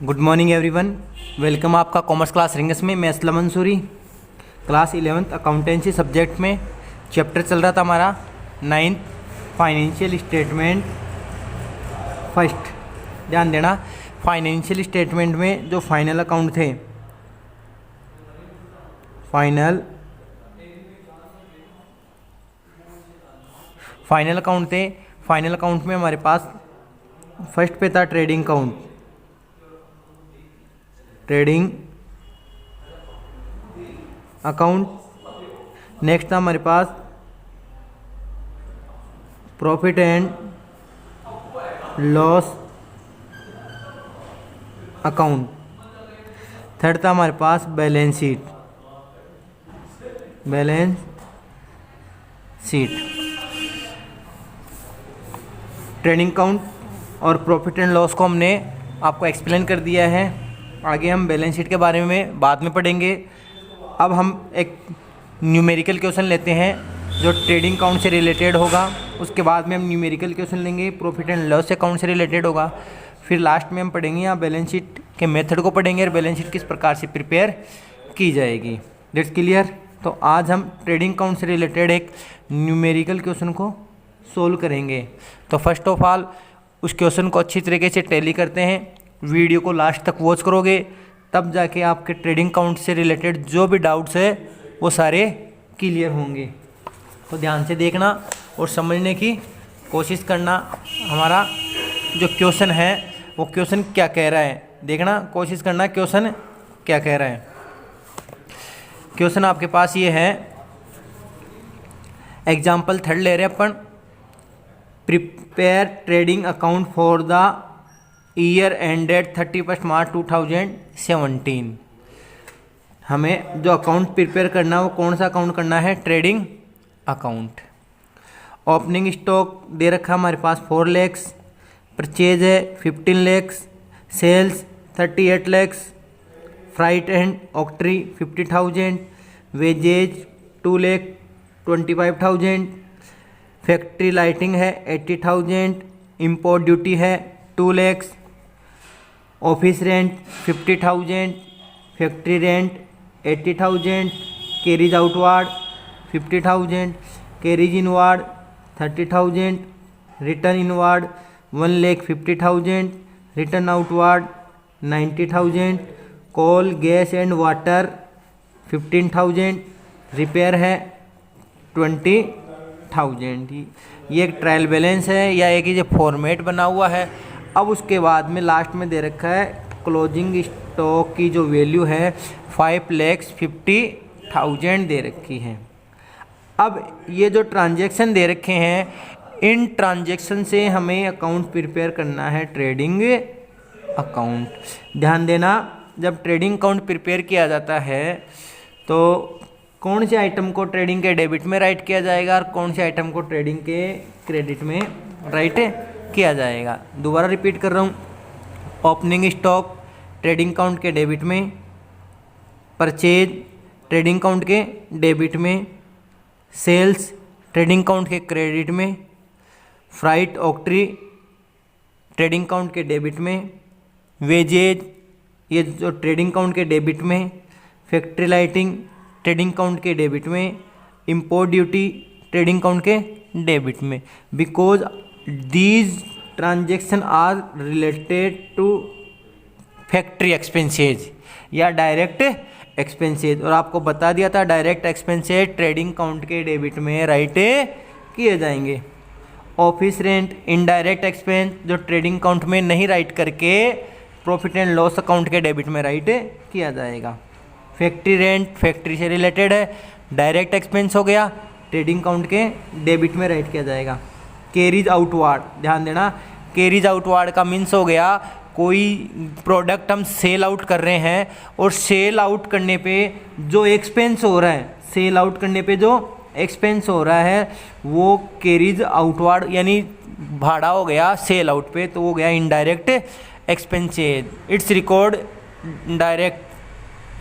Good morning everyone. Welcome आपका commerce class rings में। मैं Aslam Mansuri, class 11th accountancy subject में चैप्टर चल रहा था हमारा 9th फाइनेंशियल स्टेटमेंट फर्स्ट। ध्यान देना, फाइनेंशियल स्टेटमेंट में जो फाइनल अकाउंट थे, फाइनल अकाउंट थे। फाइनल अकाउंट में हमारे पास फर्स्ट पे था trading account, trading account. Next था हमारे पास profit and loss account. Third था हमारे पास balance sheet, balance sheet. Trading account और प्रॉफिट एंड लॉस को हमने आपको एक्सप्लेन कर दिया है। आगे हम बैलेंस शीट के बारे में बाद में पढ़ेंगे। अब हम एक न्यूमेरिकल क्वेश्चन लेते हैं जो ट्रेडिंग अकाउंट से रिलेटेड होगा। उसके बाद में हम न्यूमेरिकल क्वेश्चन लेंगे, प्रॉफिट एंड लॉस अकाउंट से रिलेटेड होगा। फिर लास्ट में हम पढ़ेंगे यहाँ बैलेंस शीट के मेथड को पढ़ेंगे और बैलेंस शीट किस प्रकार से प्रिपेयर की जाएगी। That's clear. तो आज हम ट्रेडिंग अकाउंट से रिलेटेड एक न्यूमेरिकल क्वेश्चन को सोल्व करेंगे। तो फर्स्ट ऑफ ऑल उस क्वेश्चन को अच्छी तरीके से टैली करते हैं। वीडियो को लास्ट तक वॉच करोगे तब जाके आपके ट्रेडिंग अकाउंट से रिलेटेड जो भी डाउट्स है वो सारे क्लियर होंगे। तो ध्यान से देखना और समझने की कोशिश करना। हमारा जो क्वेश्चन है वो क्वेश्चन क्या कह रहा है, देखना कोशिश करना क्वेश्चन क्या कह रहा है। क्वेश्चन आपके पास ये है, एग्जाम्पल थर्ड ले रहे हैं अपन। Prepare trading account for the year ended 31 March 2017। हमें जो अकाउंट प्रिपेयर करना है वो कौन सा अकाउंट करना है? Trading account. ओपनिंग स्टॉक दे रखा हमारे पास 4 लाख, परचेज है 15 lakh, sales 38 lakh, freight and octroi 50,000, wages 2,25,000, factory lighting है 80,000, इंपोर्ट ड्यूटी है 2 lakh, office rent 50,000, factory rent 80,000, carriage outward 50,000, carriage inward 30,000, return inward 1,50,000, return outward 90,000, coal gas and water 15,000, repair है 20,000। ये एक ट्रायल बैलेंस है या एक ये फॉर्मेट बना हुआ है। अब उसके बाद में लास्ट में दे रखा है क्लोजिंग स्टॉक की जो वैल्यू है 5,50,000 दे रखी है। अब ये जो ट्रांजैक्शन दे रखे हैं, इन ट्रांजैक्शन से हमें अकाउंट प्रिपेयर करना है ट्रेडिंग अकाउंट। ध्यान देना, जब ट्रेडिंग अकाउंट प्रिपेयर किया जाता है तो कौन से आइटम को ट्रेडिंग के डेबिट में राइट किया जाएगा और कौन से आइटम को ट्रेडिंग के क्रेडिट में राइट किया जाएगा। दोबारा रिपीट कर रहा हूँ। ओपनिंग स्टॉक ट्रेडिंग अकाउंट के डेबिट में, परचेज ट्रेडिंग अकाउंट के डेबिट में, सेल्स ट्रेडिंग अकाउंट के क्रेडिट में, फ्राइट ऑक्ट्री ट्रेडिंग अकाउंट के डेबिट में, वेजेज ये जो ट्रेडिंग अकाउंट के डेबिट में, फैक्ट्री लाइटिंग ट्रेडिंग अकाउंट के डेबिट में, इंपोर्ट ड्यूटी ट्रेडिंग अकाउंट के डेबिट में। Because these transaction are related to factory expenses या डायरेक्ट एक्सपेंसेज। और आपको बता दिया था डायरेक्ट एक्सपेंसेज ट्रेडिंग अकाउंट के डेबिट में राइट किए जाएंगे। ऑफिस रेंट इनडायरेक्ट एक्सपेंस जो ट्रेडिंग अकाउंट में नहीं राइट करके प्रॉफिट एंड लॉस अकाउंट के डेबिट में राइट किया जाएगा। फैक्ट्री रेंट फैक्ट्री से रिलेटेड है, डायरेक्ट एक्सपेंस हो गया, ट्रेडिंग अकाउंट के डेबिट में राइट किया जाएगा। कैरीज आउटवार्ड, ध्यान देना, कैरीज आउटवार्ड का मीन्स हो गया कोई प्रोडक्ट हम सेल आउट कर रहे हैं और सेल आउट करने पे जो एक्सपेंस हो रहा है, सेल आउट करने पे जो एक्सपेंस हो रहा है वो कैरीज आउटवार्ड यानी भाड़ा हो गया सेल आउट पे, तो वो गया indirect expenses. It's record direct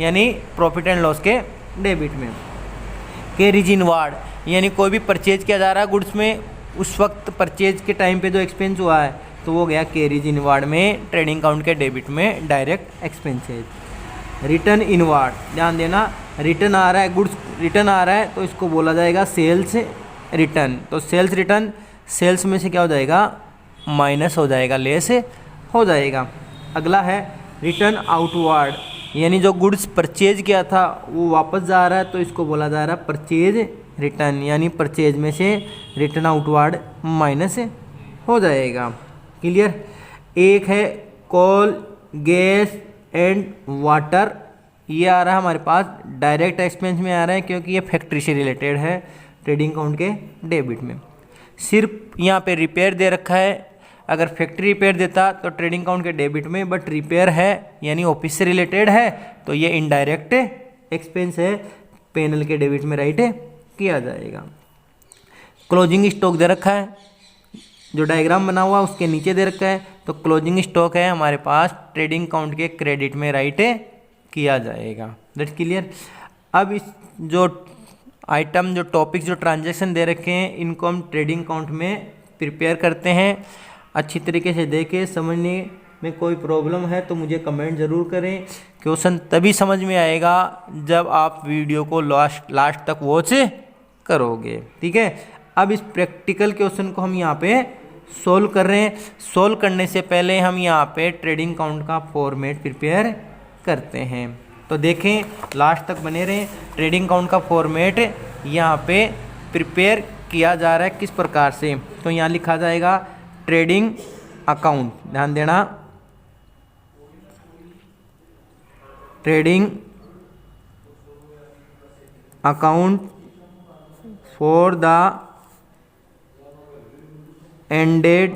यानी प्रॉफिट एंड लॉस के डेबिट में। कैरीज इनवार्ड यानी कोई भी परचेज किया जा रहा है गुड्स में, उस वक्त परचेज के टाइम पे जो एक्सपेंस हुआ है तो वो गया कैरीज इनवार्ड में, ट्रेडिंग अकाउंट के डेबिट में डायरेक्ट एक्सपेंसेस। रिटर्न इनवार्ड, ध्यान देना, रिटर्न आ रहा है, गुड्स रिटर्न आ रहा है तो इसको बोला जाएगा सेल्स रिटर्न। तो सेल्स रिटर्न, सेल्स में से क्या हो जाएगा, माइनस हो जाएगा, लेस हो जाएगा। अगला है रिटर्न आउटवार्ड, यानी जो गुड्स परचेज किया था वो वापस जा रहा है तो इसको बोला जा रहा है परचेज रिटर्न, यानी परचेज में से रिटर्न आउटवार्ड माइनस हो जाएगा। क्लियर। एक है कोल, गैस एंड वाटर, ये आ रहा है हमारे पास डायरेक्ट एक्सपेंस में आ रहा है क्योंकि ये फैक्ट्री से रिलेटेड है ट्रेडिंग अकाउंट के डेबिट में। सिर्फ यहाँ पे रिपेयर दे रखा है, अगर फैक्ट्री रिपेयर देता तो ट्रेडिंग अकाउंट के डेबिट में, बट रिपेयर है यानी ऑफिस से रिलेटेड है तो ये इनडायरेक्ट एक्सपेंस है, पैनल के डेबिट में राइट किया जाएगा। क्लोजिंग स्टॉक दे रखा है, जो डायग्राम बना हुआ उसके नीचे दे रखा है, तो क्लोजिंग स्टॉक है हमारे पास ट्रेडिंग अकाउंट के क्रेडिट में राइट किया जाएगा। That's clear. अब इस जो आइटम, जो टॉपिक्स, जो ट्रांजैक्शन दे रखे हैं इनको हम ट्रेडिंग अकाउंट में प्रिपेयर करते हैं। अच्छी तरीके से देखें, समझने में कोई प्रॉब्लम है तो मुझे कमेंट ज़रूर करें। क्वेश्चन तभी समझ में आएगा जब आप वीडियो को लास्ट तक वॉच करोगे, ठीक है। अब इस प्रैक्टिकल क्वेश्चन को हम यहाँ पे सोल्व कर रहे हैं। सोल्व करने से पहले हम यहाँ पे ट्रेडिंग अकाउंट का फॉर्मेट प्रिपेयर करते हैं, तो देखें लास्ट तक बने रहें। ट्रेडिंग अकाउंट का फॉर्मेट यहाँ पे प्रिपेयर किया जा रहा है किस प्रकार से, तो यहाँ लिखा जाएगा ट्रेडिंग अकाउंट, ध्यान देना, trading account for the ended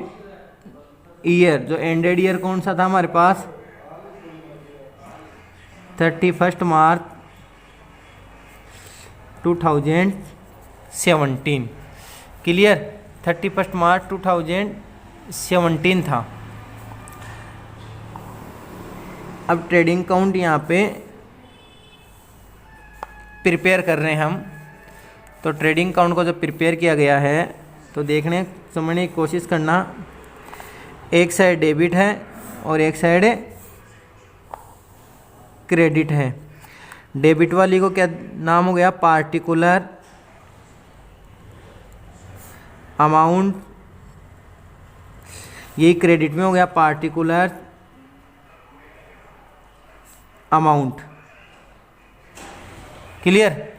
year. जो एंडेड ईयर कौन सा था हमारे पास, 31 मार्च 2017। क्लियर, 31 मार्च 2017 था। अब ट्रेडिंग अकाउंट यहाँ पे प्रिपेयर कर रहे हैं हम, तो ट्रेडिंग अकाउंट को जब प्रिपेयर किया गया है तो देखने समझने की कोशिश करना। एक साइड डेबिट है और एक साइड क्रेडिट है। डेबिट वाली को क्या नाम हो गया, पार्टिकुलर अमाउंट, यही क्रेडिट में हो गया पार्टिकुलर अमाउंट। क्लियर।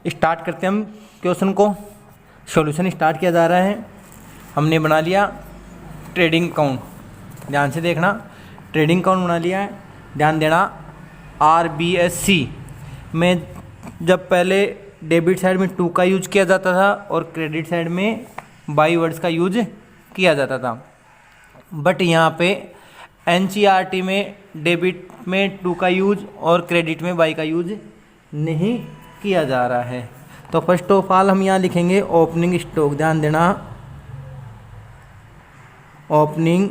स्टार्ट करते हैं हम क्वेश्चन को। सॉल्यूशन स्टार्ट किया जा रहा है। हमने बना लिया ट्रेडिंग अकाउंट, ध्यान से देखना, ट्रेडिंग अकाउंट बना लिया है। ध्यान देना, RBSC में जब पहले डेबिट साइड में 2 का यूज किया जाता था और क्रेडिट साइड में बाई वर्ड्स का यूज किया जाता था, बट यहाँ पे NCERT में डेबिट में 2 का यूज और क्रेडिट में बाई का यूज नहीं किया जा रहा है। तो फर्स्ट ऑफ ऑल हम यहाँ लिखेंगे ओपनिंग स्टॉक, ध्यान देना, ओपनिंग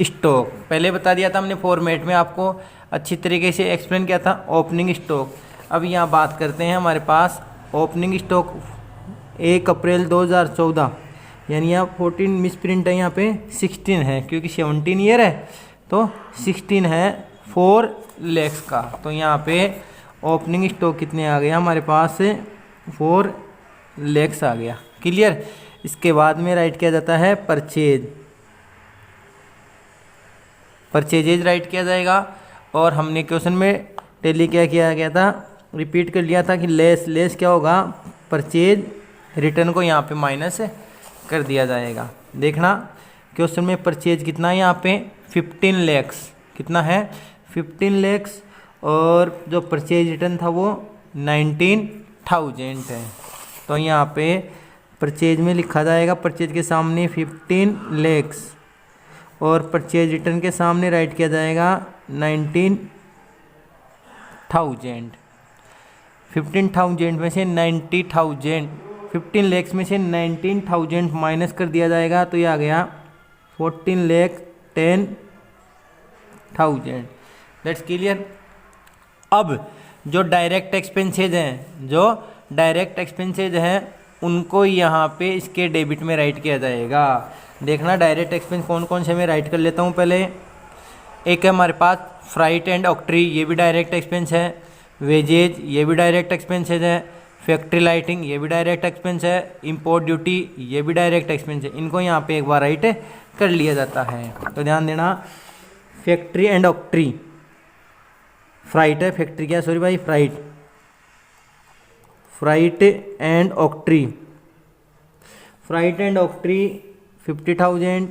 स्टॉक। पहले बता दिया था हमने फॉर्मेट में, आपको अच्छी तरीके से एक्सप्लेन किया था ओपनिंग स्टॉक। अब यहाँ बात करते हैं हमारे पास ओपनिंग स्टॉक 1 अप्रैल 2014, यानी यहाँ 14 मिस प्रिंट है, यहाँ पे 16 है क्योंकि 17 ईयर है तो 16 है 4 लाख का। तो यहाँ पे ओपनिंग स्टॉक कितने आ गया हमारे पास, 4 लाख आ गया। क्लियर। इसके बाद में राइट किया जाता है परचेज, परचेजेज राइट किया जाएगा। और हमने क्वेश्चन में टेली क्या किया गया था, रिपीट कर लिया था कि लेस क्या होगा, परचेज रिटर्न को यहाँ पे माइनस कर दिया जाएगा। देखना क्वेश्चन में परचेज कितना है, यहाँ पे 15 लाख, कितना है 15 लाख, और जो परचेज रिटर्न था वो 19,000 है। तो यहाँ पे परचेज में लिखा जाएगा, परचेज के सामने 15 लाख और परचेज रिटर्न के सामने राइट किया जाएगा 19,000। 15,000 में से 90,000, 15 लाख में से 19,000 माइनस कर दिया जाएगा तो ये आ गया 14,10,000। That's clear. अब जो डायरेक्ट एक्सपेंसेज हैं, जो डायरेक्ट एक्सपेंसेज हैं उनको यहाँ पे इसके डेबिट में राइट किया जाएगा। देखना डायरेक्ट एक्सपेंस कौन कौन से मैं राइट कर लेता हूँ पहले। एक है हमारे पास फ्राइट एंड ऑक्ट्री, ये भी डायरेक्ट एक्सपेंस है। वेजेज, ये भी डायरेक्ट एक्सपेंसेज है। फैक्ट्री लाइटिंग, ये भी डायरेक्ट एक्सपेंस है। इंपोर्ट ड्यूटी, ये भी डायरेक्ट एक्सपेंस है। इनको यहाँ पे एक बार राइट कर लिया जाता है। तो ध्यान देना, फैक्ट्री एंड ऑक्ट्री, फ्राइट है, फैक्ट्री क्या, सॉरी भाई, freight, freight and octroi, freight and octroi 50,000।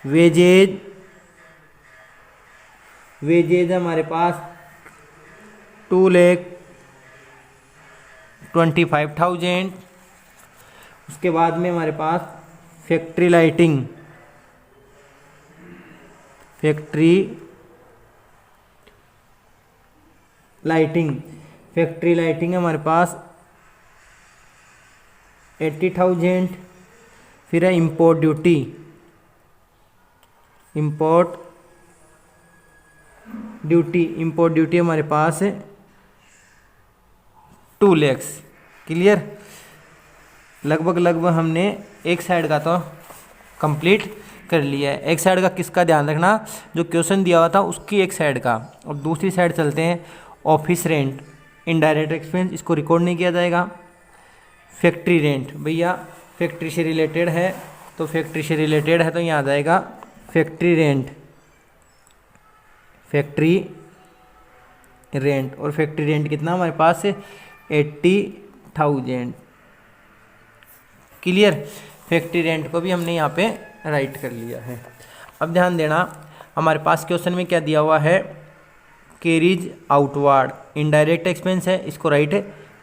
Wages, wages हमारे पास 2,25,000। उसके बाद में हमारे पास factory lighting, factory lighting, factory lighting हमारे पास 80,000। फिर है import duty, import duty, import duty हमारे पास है 2 लाख। क्लियर, लगभग हमने एक साइड का तो कंप्लीट कर लिया है। एक साइड का किसका ध्यान रखना, जो क्वेश्चन दिया हुआ था उसकी एक साइड का। और दूसरी साइड चलते हैं, ऑफिस रेंट, इनडायरेक्ट एक्सपेंस, इसको रिकॉर्ड नहीं किया जाएगा। फैक्ट्री रेंट, भैया फैक्ट्री से रिलेटेड है, तो फैक्ट्री से रिलेटेड है तो यहाँ आ जाएगा फैक्ट्री रेंट, फैक्ट्री रेंट। और फैक्ट्री रेंट कितना हमारे पास है 80,000। क्लियर, फैक्ट्री रेंट को भी हमने यहाँ पे राइट कर लिया है। अब ध्यान देना, हमारे पास क्वेश्चन में क्या दिया हुआ है, कैरीज आउटवार्ड, इनडायरेक्ट एक्सपेंस है, इसको राइट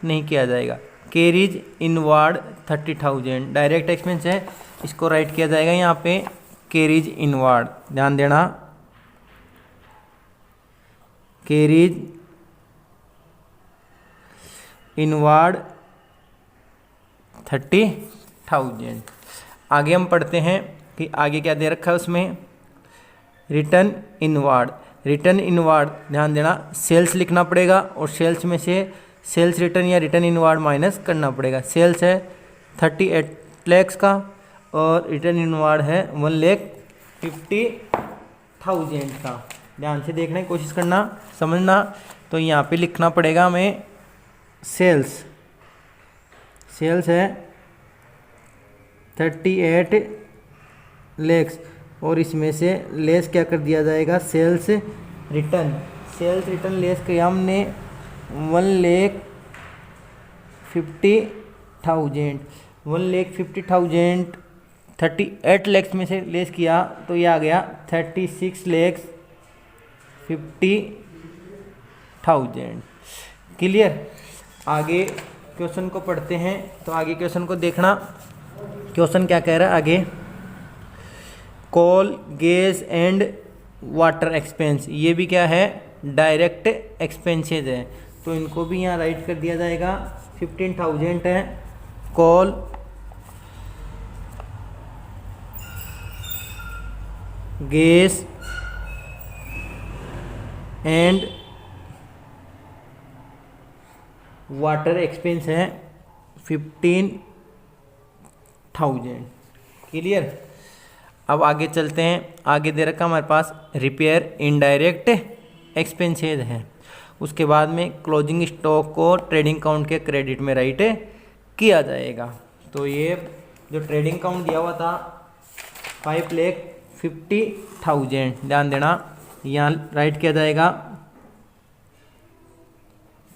नहीं किया जाएगा। कैरीज इनवार्ड 30,000, डायरेक्ट एक्सपेंस है, इसको राइट किया जाएगा यहाँ पे कैरीज इनवार्ड। ध्यान देना, कैरीज इनवार्ड 30,000। आगे हम पढ़ते हैं कि आगे क्या दे रखा है उसमें, रिटर्न इनवार्ड, रिटर्न इनवार्ड ध्यान देना, सेल्स लिखना पड़ेगा और सेल्स में से सेल्स रिटर्न या रिटर्न इनवार्ड माइनस करना पड़ेगा। सेल्स है 38 लाख का और रिटर्न इनवार्ड है 1,50,000 का। ध्यान से देखने की कोशिश करना, समझना। तो यहाँ पे लिखना पड़ेगा हमें सेल्स, सेल्स है 38 लाख और इसमें से लेस क्या कर दिया जाएगा, sales return, sales return less किया हमने 1,50,000, 1,50,000 38 लाख में से लेस किया तो ये आ गया 36,50,000। क्लियर, आगे क्वेश्चन को पढ़ते हैं। तो आगे क्वेश्चन को देखना, क्वेश्चन क्या कह रहा है आगे, coal gas and water expense, ये भी क्या है, डायरेक्ट एक्सपेंसेज है, तो इनको भी यहाँ राइट कर दिया जाएगा। 15,000 है कोल, गैस एंड वाटर एक्सपेंस है 15,000। क्लियर, अब आगे चलते हैं। आगे दे रखा हमारे पास रिपेयर इनडायरेक्ट एक्सपेंसेज है। उसके बाद में क्लोजिंग स्टॉक को ट्रेडिंग काउंट के क्रेडिट में राइट किया जाएगा। तो ये जो ट्रेडिंग काउंट दिया हुआ था 5,50,000, ध्यान देना, यहाँ राइट किया जाएगा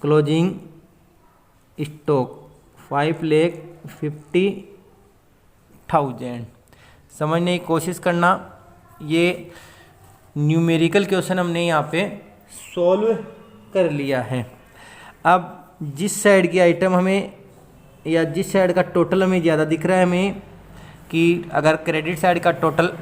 क्लोजिंग स्टॉक 5,50,000। समझने की कोशिश करना, ये न्यूमेरिकल क्वेश्चन हमने यहाँ पे सॉल्व कर लिया है। अब जिस साइड की आइटम हमें या जिस साइड का टोटल हमें ज़्यादा दिख रहा है हमें, कि अगर क्रेडिट साइड का टोटल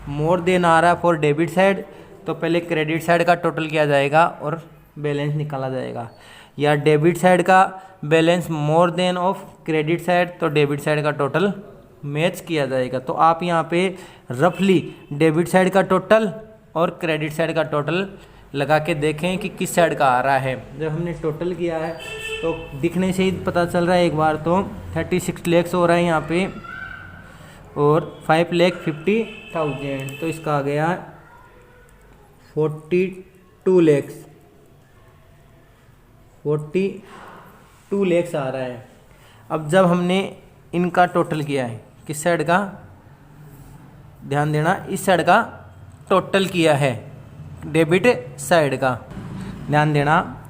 मोर देन आ रहा है फॉर डेबिट साइड, तो पहले क्रेडिट साइड का टोटल किया जाएगा और बैलेंस निकाला जाएगा। या डेबिट साइड का balance more than of credit side, तो डेबिट साइड का टोटल मैच किया जाएगा। तो आप यहाँ पे रफली डेबिट साइड का टोटल और क्रेडिट साइड का टोटल लगा के देखें कि किस साइड का आ रहा है। जब हमने टोटल किया है तो दिखने से ही पता चल रहा है एक बार तो 36 lakhs हो रहा है यहाँ पे और 5,50,000, तो इसका आ गया 42 lakhs, 42 lakhs आ रहा है। अब जब हमने इनका टोटल किया है, किस साइड का, ध्यान देना, इस साइड का टोटल किया है, डेबिट साइड का, ध्यान देना।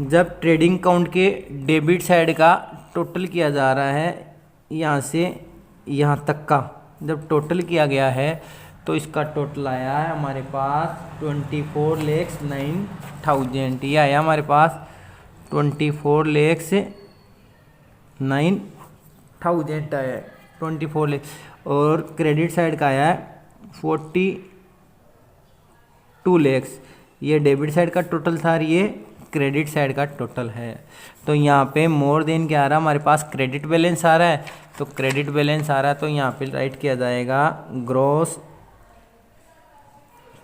जब ट्रेडिंग अकाउंट के डेबिट साइड का टोटल किया जा रहा है, यहाँ से यहाँ तक का जब टोटल किया गया है तो इसका टोटल आया है हमारे पास 24,09,000। ये आया हमारे पास 24,09,000 आया है, 24 lakhs। और क्रेडिट साइड का आया है 42 lakhs। ये डेबिट साइड का टोटल था और ये क्रेडिट साइड का टोटल है। तो यहाँ पे मोर देन क्या आ रहा है, हमारे पास क्रेडिट बैलेंस आ रहा है, तो क्रेडिट बैलेंस आ रहा है तो यहाँ पे राइट किया जाएगा ग्रॉस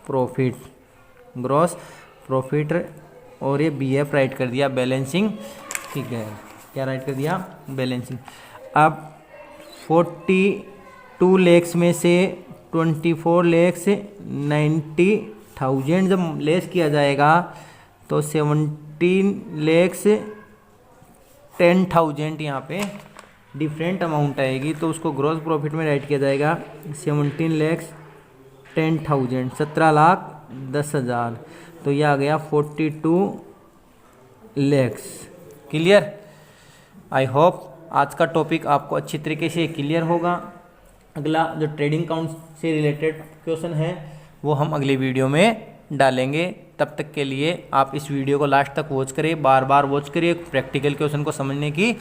प्रॉफिट और ये BF राइट कर दिया, बैलेंसिंग, ठीक है, क्या राइट कर दिया, बैलेंसिंग। अब 42 lakhs में से 24,90,000 जब लेस किया जाएगा तो 17,10,000 यहाँ पे डिफरेंट अमाउंट आएगी, तो उसको ग्रॉस प्रॉफिट में राइट किया जाएगा 17,10,000, 17,10,000। तो यह आ गया 42 lakhs। क्लियर? आई होप आज का टॉपिक आपको अच्छी तरीके से क्लियर होगा। अगला जो ट्रेडिंग अकाउंट से रिलेटेड क्वेश्चन है वो हम अगली वीडियो में डालेंगे। तब तक के लिए आप इस वीडियो को लास्ट तक वॉच करिए, बार बार वॉच करिए, प्रैक्टिकल क्वेश्चन को समझने की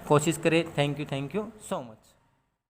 कोशिश करें। Thank you so much.